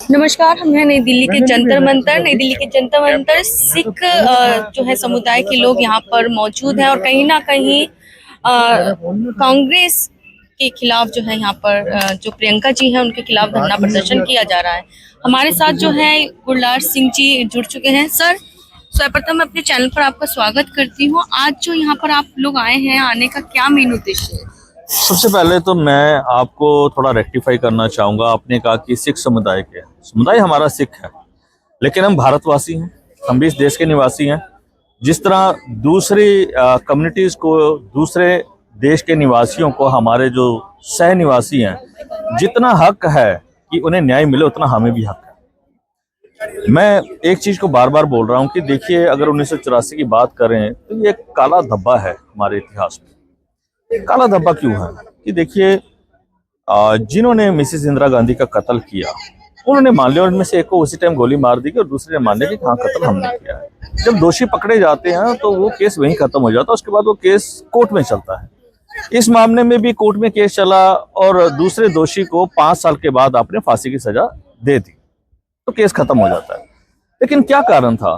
नमस्कार, हम हैं नई दिल्ली के जंतर मंतर। नई दिल्ली के जंतर मंतर सिख जो है समुदाय के लोग यहाँ पर मौजूद हैं और कहीं ना कहीं कांग्रेस के खिलाफ जो है यहाँ पर जो प्रियंका जी हैं उनके खिलाफ धरना प्रदर्शन किया जा रहा है। हमारे साथ जो है गुरलाल सिंह जी जुड़ चुके हैं। सर, सर्वप्रथम मैं अपने चैनल पर आपका स्वागत करती हूँ। आज जो यहाँ पर आप लोग आए हैं, आने का क्या मेन उद्देश्य है? सबसे पहले तो मैं आपको थोड़ा रेक्टिफाई करना चाहूँगा। आपने कहा कि सिख समुदाय हमारा सिख है, लेकिन हम भारतवासी हैं, हम भी इस देश के निवासी हैं। जिस तरह दूसरी कम्युनिटीज़ को, दूसरे देश के निवासियों को, हमारे जो सह निवासी हैं, जितना हक है कि उन्हें न्याय मिले, उतना हमें भी हक है। मैं एक चीज़ को बार बार बोल रहा हूँ कि देखिए, अगर 1984 की बात करें तो ये एक काला धब्बा है हमारे इतिहास में। काला धब्बा क्यों है कि देखिए, जिन्होंने मिसेस इंदिरा गांधी का कत्ल किया उन्होंने मान लिया, उनमें से एक को उसी टाइम गोली मार दी और दूसरे ने मान लिया कि हाँ, कत्ल हमने किया है। जब दोषी पकड़े जाते हैं तो वो केस वहीं खत्म हो जाता है, उसके बाद वो केस कोर्ट में चलता है। इस मामले में भी कोर्ट में केस चला और दूसरे दोषी को 5 साल के बाद आपने फांसी की सजा दे दी, तो केस खत्म हो जाता है। लेकिन क्या कारण था?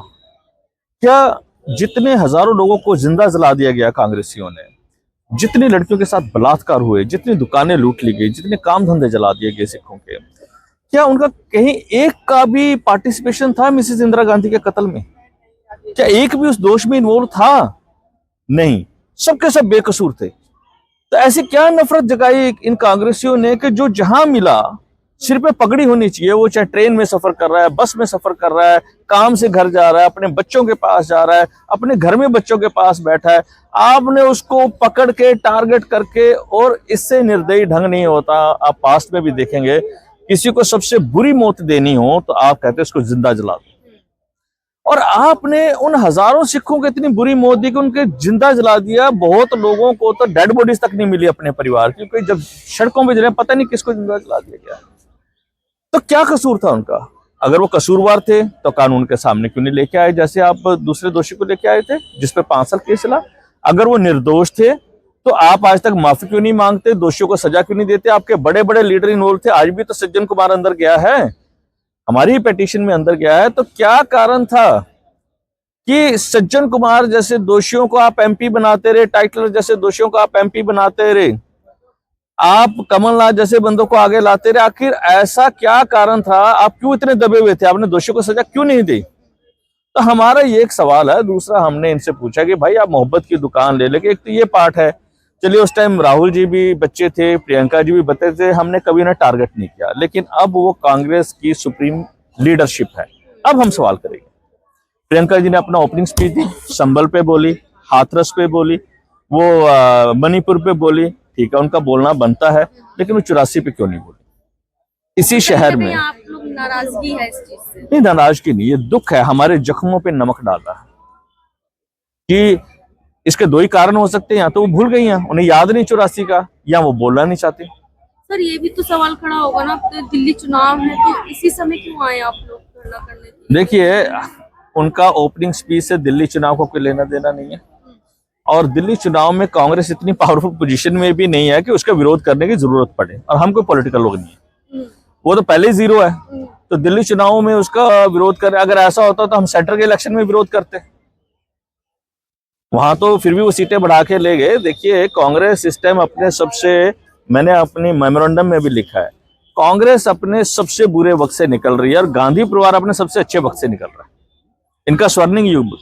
क्या जितने हजारों लोगों को जिंदा जला दिया गया कांग्रेसियों ने, जितनी लड़कियों के साथ बलात्कार हुए, जितनी दुकानें लूट ली गई, जितने काम धंधे जला दिए गए सिखों के, क्या उनका कहीं एक का भी पार्टिसिपेशन था मिसेस इंदिरा गांधी के कत्ल में? क्या एक भी उस दोष में इन्वॉल्व था? नहीं, सबके सब बेकसूर थे। तो ऐसी क्या नफरत जगाई इन कांग्रेसियों ने कि जो जहां मिला सिर पे पगड़ी होनी चाहिए, वो चाहे ट्रेन में सफर कर रहा है, बस में सफर कर रहा है, काम से घर जा रहा है, अपने बच्चों के पास जा रहा है, अपने घर में बच्चों के पास बैठा है, आपने उसको पकड़ के टारगेट करके, और इससे निर्दयी ढंग नहीं होता। आप पास्ट में भी देखेंगे, किसी को सबसे बुरी मौत देनी हो तो आप कहते हैं उसको जिंदा जला दो, और आपने उन हजारों सिखों को इतनी बुरी मौत दी कि उनके जिंदा जला दिया। बहुत लोगों को तो डेड बॉडीज तक नहीं मिली अपने परिवार की, क्योंकि जब सड़कों में जले पता नहीं किसको जिंदा जला दिया गया। तो क्या कसूर था उनका? अगर वो कसूरवार थे तो कानून के सामने क्यों नहीं लेके आए, जैसे आप दूसरे दोषी को लेके आए थे जिस पे 5 साल केस चला? अगर वो निर्दोष थे तो आप आज तक माफी क्यों नहीं मांगते, दोषियों को सजा क्यों नहीं देते? आपके बड़े बड़े लीडर इन्वॉल्व थे, आज भी तो सज्जन कुमार अंदर गया है, हमारी ही पिटीशन में अंदर गया है। तो क्या कारण था कि सज्जन कुमार जैसे दोषियों को आप एमपी बनाते रहे, टाइटलर जैसे दोषियों को आप एमपी बनाते रहे, आप कमलनाथ जैसे बंदों को आगे लाते रहे? आखिर ऐसा क्या कारण था? आप क्यों इतने दबे हुए थे? आपने दोषियों को सजा क्यों नहीं दी? तो हमारा ये एक सवाल है। दूसरा, हमने इनसे पूछा कि भाई आप मोहब्बत की दुकान ले लेके, एक तो ये पार्ट है, चलिए उस टाइम राहुल जी भी बच्चे थे, प्रियंका जी भी बच्चे थे, हमने कभी उन्हें टारगेट नहीं किया। लेकिन अब वो कांग्रेस की सुप्रीम लीडरशिप है, अब हम सवाल करेंगे। प्रियंका जी ने अपना ओपनिंग स्पीच दी, संभल पे बोली, हाथरस पे बोली, वो मणिपुर पे बोली, ठीक है, उनका बोलना बनता है, लेकिन वो 84 पे क्यों नहीं बोली? इसी शहर में आप लोग नाराजगी है इस चीज से? नहीं, नाराजगी नहीं, ये दुख है। हमारे जख्मों पे नमक डाला है कि इसके 2 ही कारण हो सकते हैं, या तो वो भूल गई हैं, उन्हें याद नहीं 84 का, या वो बोलना नहीं चाहती। सर, ये भी तो सवाल खड़ा होगा ना, तो दिल्ली चुनाव है तो इसी समय क्यों आए आप लोग धरना करने के लिए? देखिए, उनका ओपनिंग स्पीच से दिल्ली चुनाव को कोई लेना देना नहीं है, और दिल्ली चुनाव में कांग्रेस इतनी पावरफुल पोजीशन में भी नहीं है कि उसका विरोध करने की जरूरत पड़े, और हम कोई पॉलिटिकल लोग नहीं है, वो तो पहले ही जीरो है। तो दिल्ली चुनाव में उसका विरोध कर, अगर ऐसा होता तो हम सेंटर के इलेक्शन में विरोध करते, वहां तो फिर भी वो सीटें बढ़ा के ले गए। देखिए, कांग्रेस इस टाइम अपने सबसे, मैंने अपनी मेमोरेंडम में भी लिखा है, कांग्रेस अपने सबसे बुरे वक्त से निकल रही है और गांधी परिवार अपने सबसे अच्छे वक्त से निकल रहा है। इनका स्वर्णिम युग।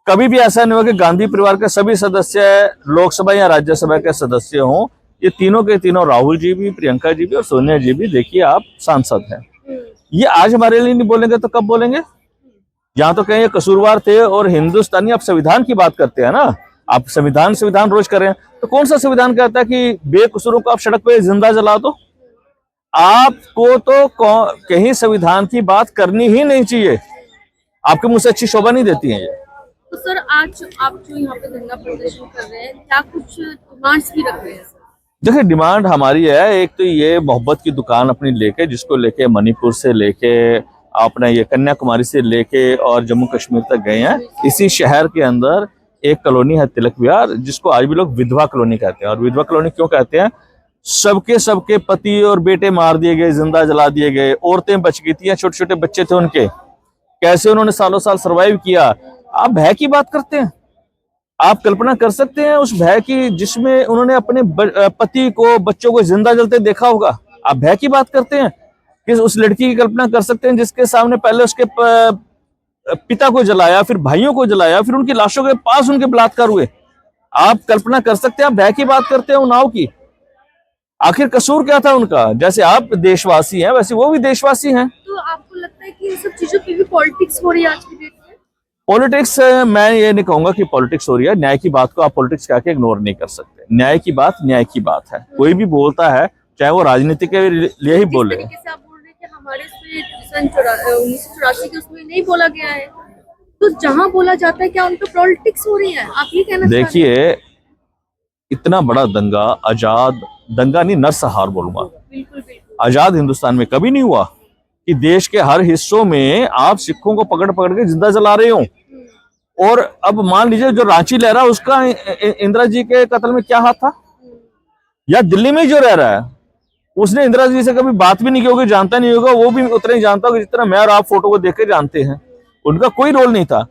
कभी भी ऐसा नहीं हुआ कि गांधी परिवार के सभी सदस्य लोकसभा या राज्यसभा के सदस्य हों। ये तीनों के तीनों, राहुल जी भी, प्रियंका जी भी और सोनिया जी भी, देखिए आप सांसद हैं। ये आज हमारे लिए नहीं बोलेंगे तो कब बोलेंगे? यहाँ तो कहीं कसूरवार थे, और हिंदुस्तानी, आप संविधान की बात करते हैं ना, आप संविधान रोज करें, तो कौन सा संविधान कहता है कि बेकसूरों को आप सड़क पे जिंदा जला दो? आपको तो कहीं संविधान की बात करनी ही नहीं चाहिए, आपके मुंह से अच्छी शोभा नहीं देती है ये। तो सर, आज आप जो यहाँ पे धरना प्रदर्शन कर रहे हैं, क्या कुछ डिमांड्स भी रख रहे हैं? देखिए, डिमांड हमारी है, एक तो ये मोहब्बत की दुकान अपनी लेके, जिसको लेके मणिपुर से लेके आपने ये कन्याकुमारी से लेके और जम्मू कश्मीर तक गए हैं। इसी शहर के अंदर एक कॉलोनी है तिलक विहार, जिसको आज भी लोग विधवा कॉलोनी कहते हैं। और विधवा कॉलोनी क्यों कहते हैं? सबके सबके पति और बेटे मार दिए गए, जिंदा जला दिए गए, औरतें बच गई थी, छोटे छोटे बच्चे थे उनके, कैसे उन्होंने सालों साल सरवाइव किया। आप भय की बात करते हैं। आप कल्पना कर सकते हैं उस भय की जिसमें उन्होंने अपने पति को, बच्चों को जिंदा जलते देखा होगा। आप भय की बात करते हैं कि उस लड़की की कल्पना कर सकते हैं जिसके सामने पहले उसके पिता को जलाया, फिर भाइयों को जलाया, फिर उनकी लाशों के पास उनके बलात्कार हुए। आप कल्पना कर सकते हैं। आप भय की बात करते हैं उन्नाव की। आखिर कसूर क्या था उनका? जैसे आप देशवासी हैं वैसे वो भी देशवासी हैं। तो आपको लगता है कि इन सब चीजों की भी पॉलिटिक्स हो रही है आज की डेट में? पॉलिटिक्स, मैं ये नहीं कहूंगा कि पॉलिटिक्स हो रही है। न्याय की बात को आप पॉलिटिक्स कह के इग्नोर नहीं कर सकते। न्याय की बात न्याय की बात है। कोई भी बोलता है, चाहे वो राजनीति के लिए ही बोले। जिस तरीके से आप बोल रहे हैं कि हमारे इसमें 1984 के उसमें नहीं बोला गया है, तो जहां बोला जाता है क्या उन पर पॉलिटिक्स हो रही है? आप ये कहना चाहते हैं? देखिए, इतना बड़ा दंगा, आजाद दंगा नहीं, नरसंहार बोलूंगा, बिल्कुल बिल्कुल। आजाद हिंदुस्तान में कभी नहीं हुआ कि देश के हर हिस्सों में आप सिखों को पकड़ पकड़ के जिंदा जला रहे हो। और अब मान लीजिए जो रांची लहरा, उसका इंदिरा जी के कत्ल में क्या हाथ था? या दिल्ली में जो रह रहा है, उसने इंदिरा जी से कभी बात भी नहीं की होगी, जानता नहीं होगा। वो भी उतना ही जानता होगा जितना मैं और आप फोटो को देख के जानते हैं। उनका कोई रोल नहीं था।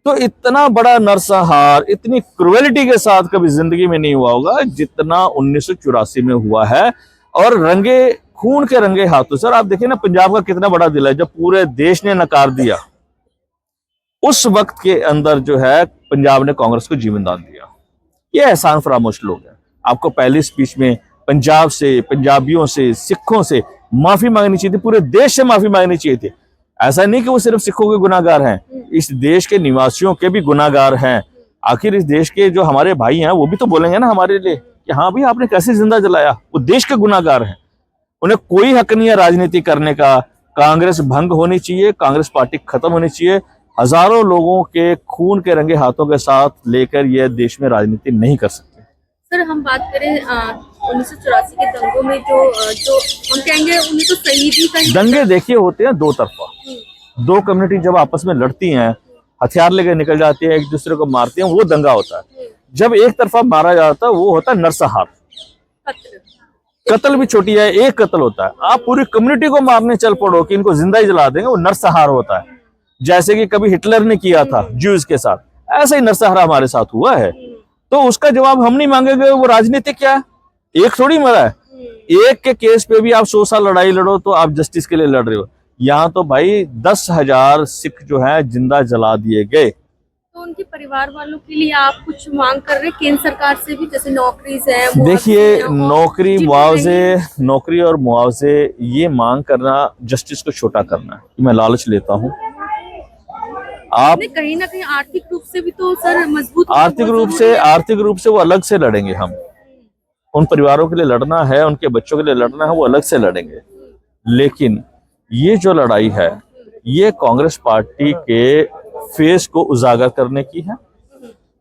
तो इतना बड़ा नरसंहार, इतनी क्रुएलिटी के साथ कभी जिंदगी में नहीं हुआ होगा जितना 1984 में हुआ है। और रंगे खून के रंगे हाथों। सर आप देखिए ना, पंजाब का कितना बड़ा दिल है, जब पूरे देश ने नकार दिया, उस वक्त के अंदर जो है पंजाब ने कांग्रेस को जीवन दान दिया। ये एहसान फरामोश लोग हैं। आपको पहली स्पीच में पंजाब से, पंजाबियों से, सिखों से माफी मांगनी चाहिए थी, पूरे देश से माफी मांगनी चाहिए थी। ऐसा नहीं कि वो सिर्फ सिखों के गुनाहगार हैं, इस देश के निवासियों के भी गुनाहगार हैं। आखिर इस देश के जो हमारे भाई हैं वो भी तो बोलेंगे ना हमारे लिए कि हाँ भाई आपने कैसे जिंदा जलाया। वो देश के गुनाहगार हैं, उन्हें कोई हक नहीं है राजनीति करने का। कांग्रेस भंग होनी चाहिए, कांग्रेस पार्टी खत्म होनी चाहिए। हजारों लोगों के खून के रंगे हाथों के साथ लेकर यह देश में राजनीति नहीं कर सकते। सर हम बात करें 1984 के दंगों में जो हम कहेंगे उन्हें तो शहीदी का दंगे देखिए होते हैं दो तरफा। दो कम्युनिटी जब आपस में लड़ती हैं, हथियार लेकर निकल जाती है, एक दूसरे को मारती हैं, वो दंगा होता है। जब एक तरफा मारा जाता है वो होता है नरसंहार। कत्ल भी छोटी है, एक कत्ल होता है। आप पूरी कम्युनिटी को मारने चल पड़ो कि इनको जिंदा ही जला देंगे, वो नरसंहार होता है। जैसे कि कभी हिटलर ने किया था ज्यूज के साथ, ऐसा ही नरसंहार हमारे साथ हुआ है। तो उसका जवाब हम नहीं मांगेंगे। वो राजनीति क्या है? एक थोड़ी मरा है। एक के केस पे भी आप 100 साल लड़ाई लड़ो तो आप जस्टिस के लिए लड़ रहे हो। यहाँ तो भाई 10,000 सिख जो है जिंदा जला दिए गए। तो उनके परिवार वालों के लिए आप कुछ मांग कर रहे हैं केंद्र सरकार से भी, जैसे नौकरीज है? देखिए, नौकरी और मुआवजे, ये मांग करना जस्टिस को छोटा करना है कि मैं लालच लेता हूँ। आप कहीं ना कहीं आर्थिक रूप से भी तो सर मजबूत, आर्थिक रूप से वो अलग से लड़ेंगे। हम उन परिवारों के लिए लड़ना है, उनके बच्चों के लिए लड़ना है, वो अलग से लड़ेंगे। लेकिन ये जो लड़ाई है, ये कांग्रेस पार्टी के फेस को उजागर करने की है।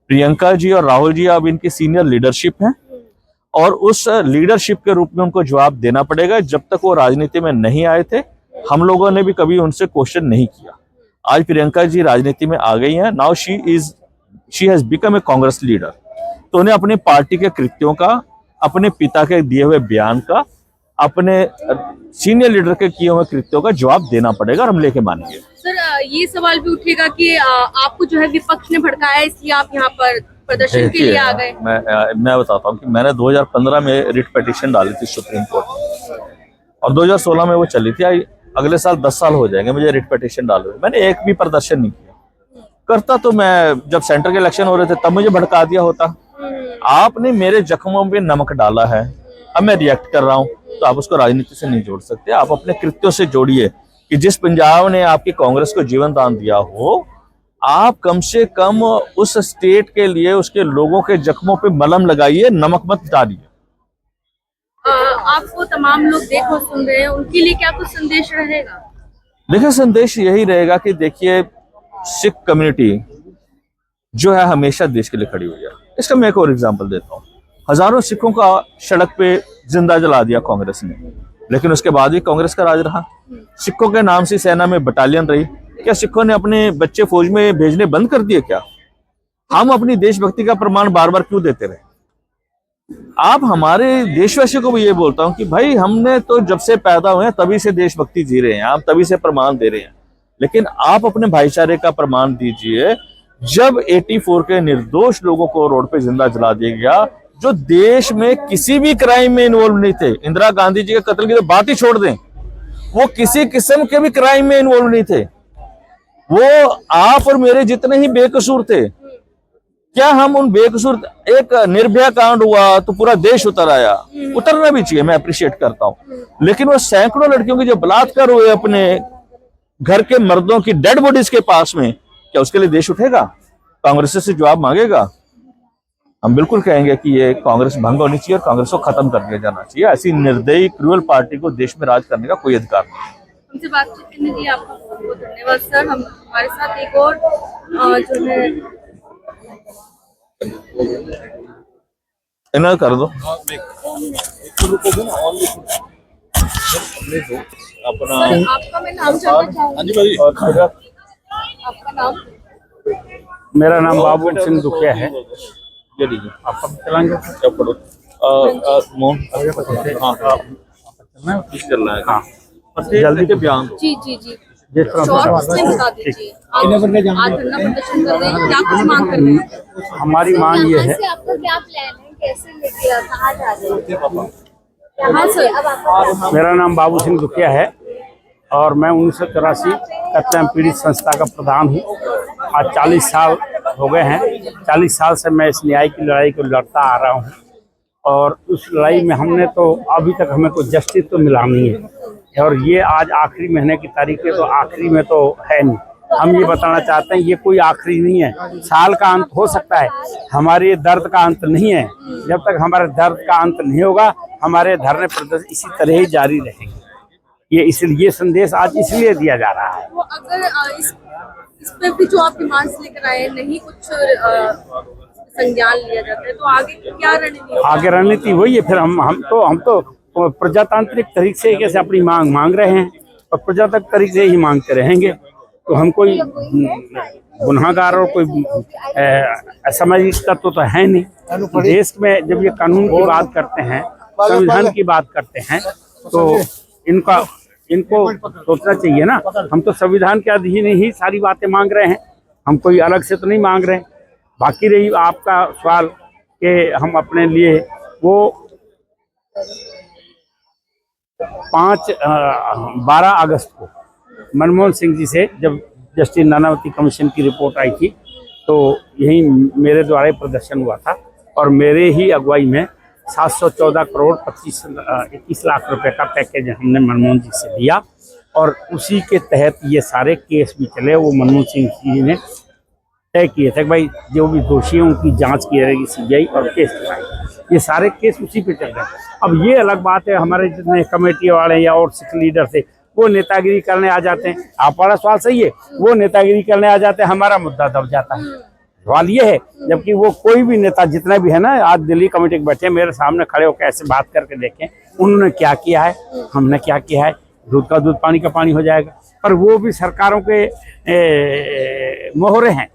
प्रियंका जी और राहुल जी अब इनकी सीनियर लीडरशिप है और उस लीडरशिप के रूप में उनको जवाब देना पड़ेगा। जब तक वो राजनीति में नहीं आए थे, हम लोगों ने भी कभी उनसे क्वेश्चन नहीं किया। आज प्रियंका जी राजनीति में आ गई हैं। Now she has become a Congress leader. तो उन्हें अपनी पार्टी के कृत्यों का, अपने पिता के दिए हुए बयान का, अपने सीनियर लीडर के किए हुए कृत्यों का जवाब देना पड़ेगा और हम लेके मानेंगे। सर ये सवाल भी उठेगा कि आपको जो है विपक्ष ने भड़काया इसलिए आप यहाँ पर प्रदर्शन के लिए आ गए? मैं बताता हूँ कि मैंने 2015 में रिट पिटीशन डाली थी सुप्रीम कोर्ट में और 2016 में वो चली थी। अगले साल 10 साल हो जाएंगे मुझे रिट पिटीशन डाले हुए। मैंने एक भी प्रदर्शन नहीं किया। करता तो मैं जब सेंटर के इलेक्शन हो रहे थे तब मुझे भड़का दिया होता। आपने मेरे जख्मों पे नमक डाला है, अब मैं रिएक्ट कर रहा हूँ, तो आप उसको राजनीति से नहीं जोड़ सकते। आप अपने कृत्यों से जोड़िए कि जिस पंजाब ने आपकी कांग्रेस को जीवन दान दिया हो, आप कम से कम उस स्टेट के लिए उसके लोगों के जख्मों पे मलहम लगाइए, नमक मत डालिए। आपको तमाम लोग देख और सुन रहे हैं, उनके लिए क्या कुछ संदेश रहेगा? देखिए, संदेश यही रहेगा कि देखिए, सिख कम्युनिटी जो है हमेशा देश के लिए खड़ी हुई है। इसका मैं एक और एग्जांपल देता हूँ। हजारों सिखों का सड़क पे जिंदा जला दिया कांग्रेस ने, लेकिन उसके बाद भी कांग्रेस का राज रहा। सिखों के नाम से सेना में बटालियन रही। क्या सिखों ने अपने बच्चे फौज में भेजने बंद कर दिए क्या? हम अपनी देशभक्ति का प्रमाण बार बार क्यों देते रहे? आप हमारे देशवासियों को भी ये बोलता हूं कि भाई हमने तो जब से पैदा हुए हैं तभी से देशभक्ति जी रहे हैं, आप तभी से प्रमाण दे रहे हैं, लेकिन आप अपने भाईचारे का प्रमाण दीजिए। जब 84 के निर्दोष लोगों को रोड पे जिंदा जला दिया गया, जो देश में किसी भी क्राइम में इन्वॉल्व नहीं थे, इंदिरा गांधी जी के कत्ल की तो बात ही छोड़ दें, वो किसी किस्म के भी क्राइम में इन्वॉल्व नहीं थे, वो आप और मेरे जितने ही बेकसूर थे। क्या हम उन बेकसूर, एक निर्भया कांड हुआ तो पूरा देश उतर आया, उतरना भी चाहिए, मैं अप्रिशिएट करता हूं, लेकिन वो सैकड़ों लड़कियों के जो बलात्कार हुए अपने घर के मर्दों की डेड बॉडीज के पास में, क्या उसके लिए देश उठेगा? कांग्रेस से जवाब मांगेगा? हम बिल्कुल कहेंगे कि ये कांग्रेस भंग होनी चाहिए और कांग्रेस को खत्म कर दिया जाना चाहिए। ऐसी निर्दयी क्रूअल पार्टी को देश में राज करने का कोई अधिकार नहीं। हमसे बातचीत करने के लिए आपका बहुत बहुत धन्यवाद सर। हम हमारे साथ एक और जो है इन्हें कर दो अपना। सर, आपका मैं नाम जानना चाहूंगी। आपका नाम? मेरा नाम बाबू सिंह दुखिया है। आप चलाएंगे क्या पढ़ो? जल्दी के बयान जी जी जी, जिस तरह शॉर्ट से बता दीजिए। आज धरना प्रदर्शन कर रहे हैं, क्या कुछ मांग कर रहे हैं? हमारी मांग ये है, आपका क्या प्लान है, कैसे लेके कहाँ जा रहे हैं? हाँ सर, मेरा नाम बाबू सिंह दुखिया है और मैं 1984 कत्लेआम पीड़ित संस्था का प्रधान हूँ। आज 40 साल हो गए हैं। 40 साल से मैं इस न्याय की लड़ाई को लड़ता आ रहा हूँ और उस लड़ाई में हमने तो अभी तक हमें कोई जस्टिस तो मिला नहीं है और ये आज आखिरी महीने की तारीख है, तो आखिरी में तो है नहीं। हम ये बताना चाहते हैं ये कोई आखिरी नहीं है, साल का अंत हो सकता है, हमारे दर्द का अंत नहीं है। जब तक हमारे दर्द का अंत नहीं होगा हमारे धरने प्रदर्शन इसी तरह ही जारी रहेंगे। ये संदेश आज इसलिए दिया जा रहा है। तो अगर इस पे भी जो आप डिमांड्स लेकर आए नहीं कुछ संज्ञान लिया जाता है तो आगे क्या रणनीति? आगे रणनीति वही है, फिर हम तो प्रजातांत्रिक तरीके से कैसे अपनी मांग रहे हैं और प्रजातांत्रिक तरीके से ही मांगते रहेंगे। तो हम कोई गुनाहगार और कोई असामाजिक तत्व तो है नहीं। देश में जब ये कानून की बात करते हैं, संविधान की बात करते हैं, तो इनको सोचना चाहिए ना। हम तो संविधान के अधीन ही सारी बातें मांग रहे हैं, हम कोई अलग से तो नहीं मांग रहे हैं। बाकी रही आपका सवाल कि हम अपने लिए वो 12 अगस्त को मनमोहन सिंह जी से जब जस्टिस नानावती कमीशन की रिपोर्ट आई थी तो यही मेरे द्वारा प्रदर्शन हुआ था और मेरे ही अगुवाई में 714 करोड़ 21 लाख रुपए का पैकेज हमने मनमोहन जी से दिया और उसी के तहत ये सारे केस भी चले। वो मनमोहन सिंह जी ने तय किए थे कि भाई जो भी दोषी हैं उनकी जांच की जाएगी सीबीआई और केस चलाएगी। ये सारे केस उसी पे चल रहे हैं। अब ये अलग बात है हमारे जितने कमेटी वाले या और सिख लीडर थे वो नेतागिरी करने आ जाते हैं। आप वाला सवाल सही है, वो नेतागिरी करने आ जाते हैं, हमारा मुद्दा दब जाता है। सवाल ये है जबकि वो कोई भी नेता जितना भी है ना, आज दिल्ली कमेटी के बैठे मेरे सामने खड़े होकर ऐसे बात करके देखें उन्होंने क्या किया है, हमने क्या किया है, दूध का दूध पानी का पानी हो जाएगा। पर वो भी सरकारों के मोहरे हैं,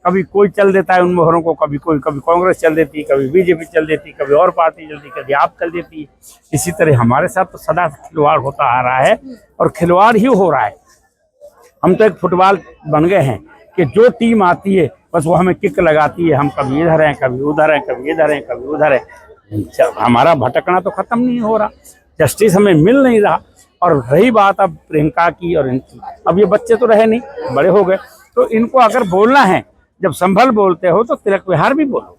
कभी कोई चल देता है उन मोहरों को, कभी कांग्रेस चल देती, कभी बीजेपी चल देती, कभी और पार्टी चलती, कभी आप चल देती। इसी तरह हमारे साथ तो सदा खिलवाड़ होता आ रहा है और खिलवाड़ ही हो रहा है। हम तो एक फुटबॉल बन गए हैं कि जो टीम आती है बस वो हमें किक लगाती है, हम कभी इधर हैं, कभी उधर हैं, कभी इधर हैं, कभी उधर हैं। हमारा भटकना तो खत्म नहीं हो रहा, जस्टिस हमें मिल नहीं रहा। और रही बात अब प्रियंका की और इनकी, अब ये बच्चे तो रहे नहीं, बड़े हो गए, तो इनको अगर बोलना है, जब संभल बोलते हो तो तिलक विहार भी बोलो,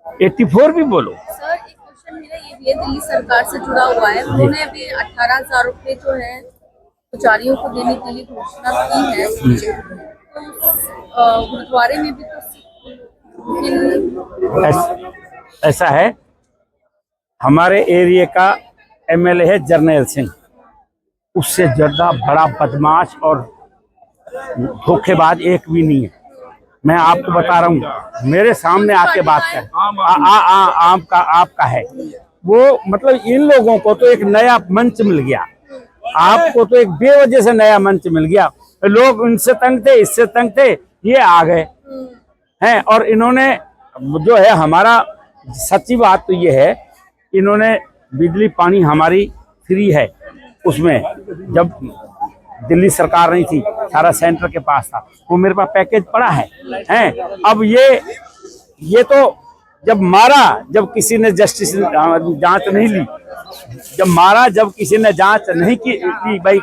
84 भी बोलो। सर एक क्वेश्चन मेरा ये भी है, दिल्ली सरकार से जुड़ा हुआ है, उन्होंने अभी 18,000 रुपए जो है पुजारियों को देने के लिए घोषणा की है। तो गुरुद्वारे में भी तो ऐसा है, हमारे एरिया का एमएलए है जर्नैल सिंह, उससे ज्यादा बड़ा बदमाश और धोखेबाज एक भी नहीं है। मैं आपको बता रहा हूँ, मेरे सामने आके बात कर आपका है वो, मतलब इन लोगों को तो एक नया मंच मिल गया, आपको तो एक बेवजह से नया मंच मिल गया। लोग उनसे तंग थे, इससे तंग थे, ये आ गए हैं और इन्होंने जो है हमारा सच्ची बात तो ये है, इन्होंने बिजली पानी हमारी फ्री है। उसमें जब दिल्ली सरकार नहीं थी, सारा सेंटर के पास था, वो मेरे पास पैकेज पड़ा है हैं। अब ये तो जब मारा, जब किसी ने जस्टिस जांच नहीं ली, जब मारा, जब किसी ने जांच नहीं की भाई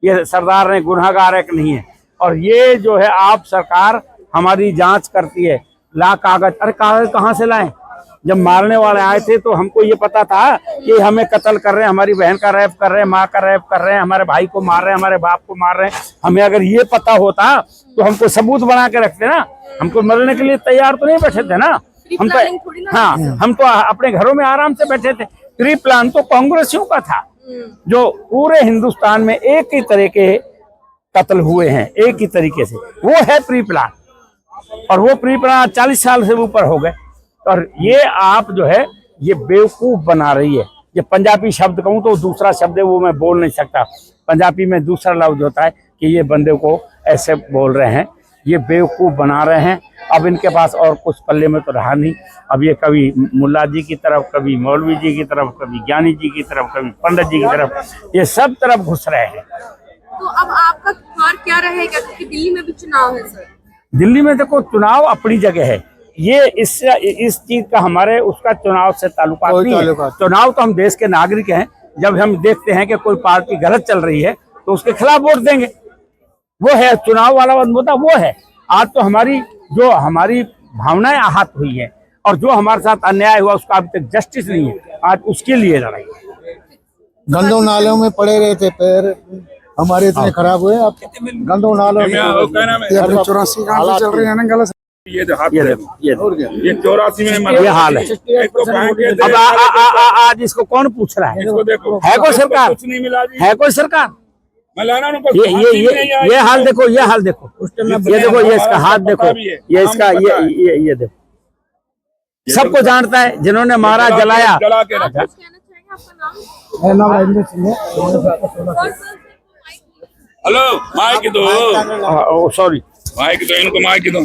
ये सरदार ने गुनहगार है कि नहीं है, और ये जो है आप सरकार हमारी जांच करती है, ला कागज। अरे कागज कहाँ से लाए? जब मारने वाले आए थे तो हमको ये पता था कि हमें कत्ल कर रहे हैं, हमारी बहन का रैप कर रहे हैं, माँ का रैप कर रहे हैं, हमारे भाई को मार रहे हैं, हमारे बाप को मार रहे हैं। हमें अगर ये पता होता तो हमको सबूत बना के रखते ना, हमको मरने के लिए तैयार तो नहीं बैठे थे ना। हम तो हाँ, हम तो अपने घरों में आराम से बैठे थे। प्री प्लान तो कांग्रेसियों का था, जो पूरे हिंदुस्तान में एक ही तरह के कत्ल हुए हैं, एक ही तरीके से, वो है प्री प्लान। और वो प्री प्लान 40 साल से ऊपर हो गए। और ये आप जो है ये बेवकूफ बना रही है। ये पंजाबी शब्द कहूँ तो दूसरा शब्द है, वो मैं बोल नहीं सकता। पंजाबी में दूसरा लफ्ज होता है कि ये बंदे को ऐसे बोल रहे हैं, ये बेवकूफ बना रहे हैं। अब इनके पास और कुछ पल्ले में तो रहा नहीं। अब ये कभी मुल्ला जी की तरफ, कभी मौलवी जी की तरफ, कभी ज्ञानी जी की तरफ, कभी पंडित जी की तरफ, ये सब तरफ घुस रहे हैं। तो अब आपका हार क्या रहेगा, क्योंकि दिल्ली में भी चुनाव है सर? दिल्ली में देखो चुनाव अपनी जगह है, ये इस चीज का हमारे उसका चुनाव से ताल्लुकात नहीं है। चुनाव तो हम देश के नागरिक हैं। जब हम देखते हैं कि कोई पार्टी गलत चल रही है तो उसके खिलाफ वोट देंगे, वो है चुनाव वाला मुद्दा, वो है। आज तो हमारी भावनाएं आहत हुई है, और जो हमारे साथ अन्याय हुआ उसका अभी तक जस्टिस नहीं है, आज उसके लिए लड़ाई। गंदों नालों में पड़े रहे थे, पैर हमारे इतने खराब हुए। अब गंदों नालों में 84 गांव चल रही है ना गलत। ये 84 में ये हाल है। अब आज इसको कौन पूछ रहा है? है कोई सरकार? कुछ नहीं मिला जी। है कोई सरकार? ये हाल देखो, ये हाल देखो, ये देखो, ये इसका हाथ देखो, ये इसका ये देखो। सबको जानता है जिन्होंने मारा, जलाया। हेलो, माइक दो। सॉरी, माइक दो इनको, माइक दो।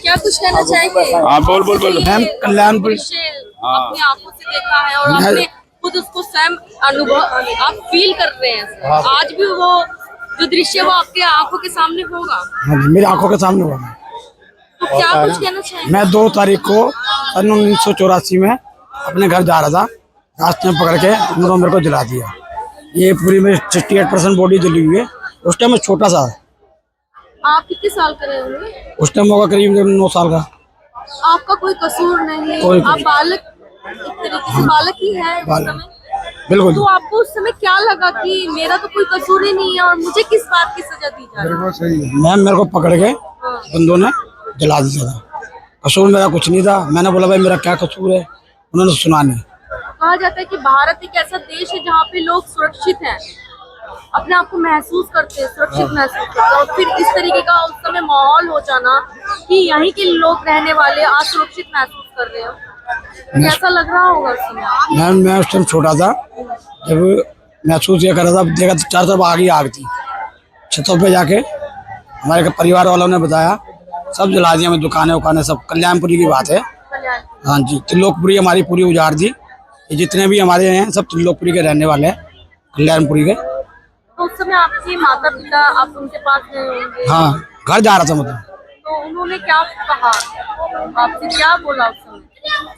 क्या कुछ कहना चाहेंगे? हाँ, बोल। मैम कल्याणपुर अपनी आंखों से देखा है और आपने खुद उसको स्वयं अनुभव, आप फील कर रहे हैं सर। आज भी वो जो दृश्य वो आपके आंखों के सामने होगा? हाँ जी, मेरी आंखों के सामने हुआ। तो क्या कुछ कहना चाहेंगे? मैं 2 तारीख को 1984 में अपने घर जा रहा था, रास्ते में पकड़ के उन्होंने मेरे को जला दिया। ये पूरी मेरी 68% बॉडी जली हुई है। उस टाइम मैं छोटा सा। आप कितने साल के रहे होंगे? उस टाइम होगा करीब 9 साल का। आपका कोई कसूर नहीं, आप बालक, एक तरीके से बालक ही है उस समय। बिल्कुल। तो आपको उस समय क्या लगा कि मेरा तो कोई कसूर ही नहीं है और मुझे किस बात की सजा दी जा रही है? मैम मेरे को पकड़ के बंदों ने जला दिया था। कसूर मेरा कुछ नहीं था। मैंने बोला भाई मेरा क्या कसूर है, उन्होंने सुना नहीं। कहा जाता है कि भारत एक ऐसा देश है जहाँ पे लोग सुरक्षित हैं, अपने आप को महसूस करते हैं, सुरक्षित महसूस करते हैं, और फिर इस तरीके का उस समय माहौल हो जाना कि यहीं के लोग रहने वाले असुरक्षित महसूस कर रहे हो, कैसा लग रहा होगा उस समय? मैम मैं उस टाइम छोटा था, जब महसूस ये कर रहा था, देखा तो चारों तरफ आग ही आग थी। छतों पे जाके हमारे परिवार वालों ने बताया, सब जला दिया। मैं दुकानें उकानें सब, कल्याणपुरी की बात है। हाँ जी, त्रिलोकपुरी हमारी पूरी उजाड़ दी। ये जितने भी हमारे हैं सब त्रिलोकपुरी के रहने वाले हैं, कल्याणपुरी के। तो उस समय आपके माता पिता, आप उनके पास गए होंगे? हाँ, घर जा रहा था मतलब। तो उन्होंने क्या कहा आपसे, क्या बोला उस समय?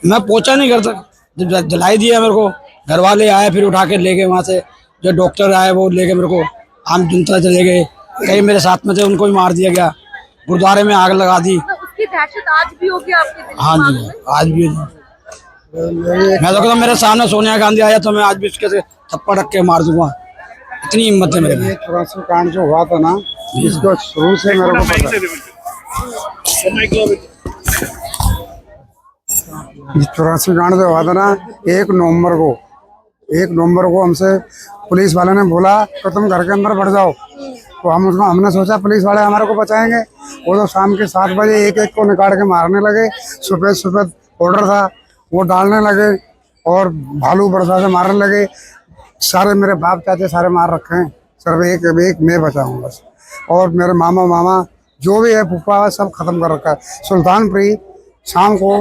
मैं पहुंचा नहीं घर तक, जब जलाई दिया मेरे को। घर वाले आए, फिर उठा के ले गए वहाँ से। जो डॉक्टर आए वो ले गए मेरे को, आम जनता चले गए। कई मेरे साथ में थे उनको भी मार दिया गया। गुरुद्वारे में आग लगा दी। तो उसकी दहशत आज भी होगी आपके दिल में? हाँ जी, आज भी। मैं तो कहता मेरे सामने सोनिया गांधी आया तो मैं आज भी उसके थप्पड़ रख के मार दूंगा, इतनी हिम्मत है मेरे में। 84 कांड जो हुआ था ना, इसको शुरू से मेरे को पता है। 84 कांड जो हुआ था ना, 1 नवंबर को हमसे पुलिस वाले ने बोला तो तुम घर के अंदर बढ़ जाओ। तो हमने सोचा पुलिस वाले हमारे को बचाएंगे। वो तो शाम के 7 बजे एक को निकाल के मारने लगे। सफेद ऑर्डर था, वो डालने लगे और भालू बरसा से मारने लगे। सारे मेरे बाप चाचे सारे मार रखे हैं, सिर्फ एक मैं बचा हूँ बस। और मेरे मामा जो भी है फूफा सब खत्म कर रखा है। सुल्तानपुरी शाम को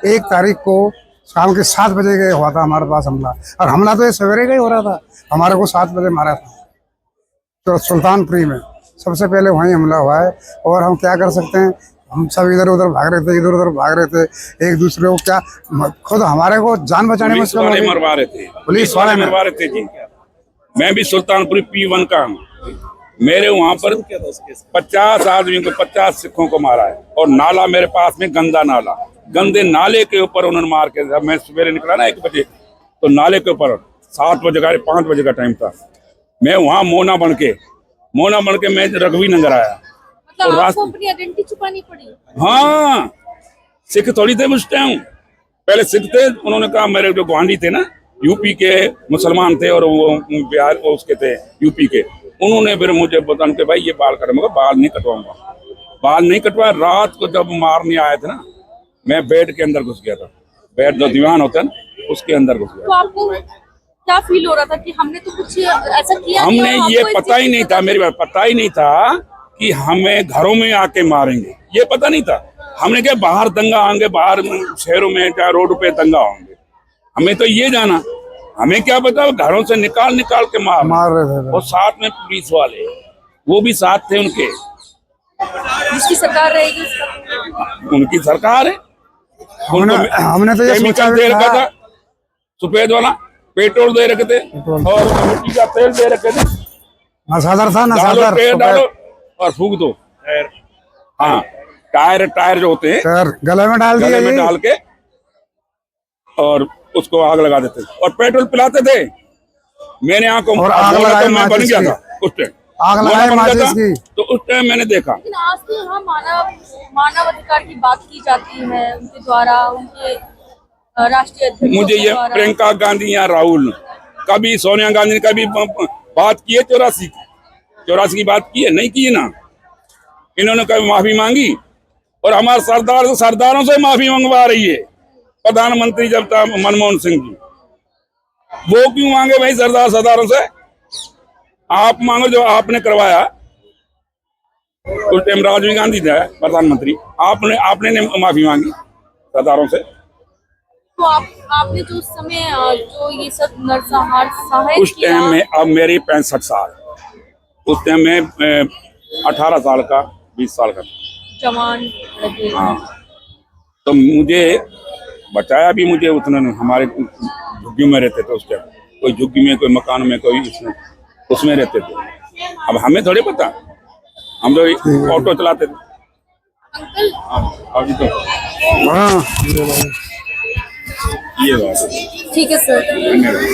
1 तारीख को शाम के 7 बजे के हुआ था हमारे पास हमला। और हमला तो ये सवेरे का ही हो रहा था, हमारे को 7 बजे मारा था तो सुल्तानपुरी में सबसे पहले वहीं हमला हुआ है। और हम क्या कर सकते हैं, हम सब इधर उधर भाग रहे थे, इधर उधर भाग रहे थे, एक दूसरे को क्या खुद हमारे को जान बचाने में पुलिस वाले मरवा रहे थे, पुलिस वाले मरवा रहे थे जी। मैं भी सुल्तानपुरी P1 का हूँ। मेरे वहां पर 50 आदमी को 50 सिखों को मारा है। और नाला मेरे पास में गंदा नाला, गंदे नाले के ऊपर उन्होंने मार के, जब मैं सवेरे निकला ना 1 बजे तो नाले के ऊपर 7 बजे का 5 बजे का टाइम था, मैं वहां मोना बन के मैं रघुवी नगर आया। मतलब तो आपको अपनी आइडेंटिटी छुपानी पड़ी? हाँ, सिख थोड़ी थे उस टाइम, पहले सिख थे। उन्होंने कहा मेरे जो गुआंढी थे ना यूपी के मुसलमान थे और वो बिहार उसके थे यूपी के, उन्होंने फिर मुझे बताया कि भाई ये बाल कटवा, मगर बाल नहीं कटवाऊंगा, बाल नहीं कटवाया। रात को जब मारने आए थे ना, मैं बेड के अंदर घुस गया था, बेड जो दीवान होता है ना उसके अंदर घुस तो गया। आपको क्या फील हो रहा था कि हमने तो कुछ ऐसा किया नहीं हमने और ये आपको इस पता ही चीज़ नहीं की था, मेरी बात पता ही नहीं था कि हमें घरों में आके मारेंगे, ये पता नहीं था। हमने क्या बाहर दंगा होंगे, बाहर शहरों में चाहे रोड पे दंगा होंगे, हमें तो ये जाना, हमें क्या पता घरों से निकाल के मार रहे थे। और साथ में पुलिस वाले वो भी साथ थे उनके। जिसकी सरकार रहेगी उनकी सरकार है। हमने तो ये सोचा केमिकल भी दे रखा था, था, सफेद वाला पेट्रोल दे रखे थे और मिट्टी का तेल दे रखे थे। नशादर था, डालो नशादर तेल डालो और फूक दो। हाँ, टायर जो होते हैं सर गले में डाल गले दिया में जी। डाल के और उसको आग लगा देते थे और पेट्रोल पिलाते थे। मैंने आंखों और आग बोला लगाई तो मैं बन माचिस गया की। था उस टाइम, आग बोला लगाई बन गया माचिस था, की। तो उस टाइम मैंने देखा। लेकिन आज तो यहाँ मानव अधिकार की बात की जाती है उनके द्वारा, उनके राष्ट्रीय अध्यक्ष मुझे के ये द्वारा। प्रियंका गांधी या राहुल, कभी सोनिया गांधी ने कभी बात की है 84 की बात की है? नहीं की है ना। इन्होंने कभी माफी मांगी और हमारे सरदारों से माफी मंगवा रही है। प्रधानमंत्री जब था मनमोहन सिंह जी, वो क्यों मांगे भाई सरदारों से? आप मांगो जो आपने करवाया। उस टाइम राजीव गांधी थे प्रधानमंत्री, आपने माफी मांगी सरदारों से। तो आपने जो उस समय जो ये सब नरसंहार सहायक उस टाइम में, अब मेरी 65 साल, उस टाइम में 18 साल का 20 साल का जवान लगे। हाँ, तो मुझे बचाया भी मुझे उतना नहीं। हमारे झुग्गी में रहते थे उस टाइम, कोई झुग्गी में, कोई मकान में, कोई उसमें रहते थे। अब हमें थोड़ी पता, हम तो ऑटो चलाते थे। अंकल अभी तो हाँ ये बात है। ठीक है सर। धन्यवाद।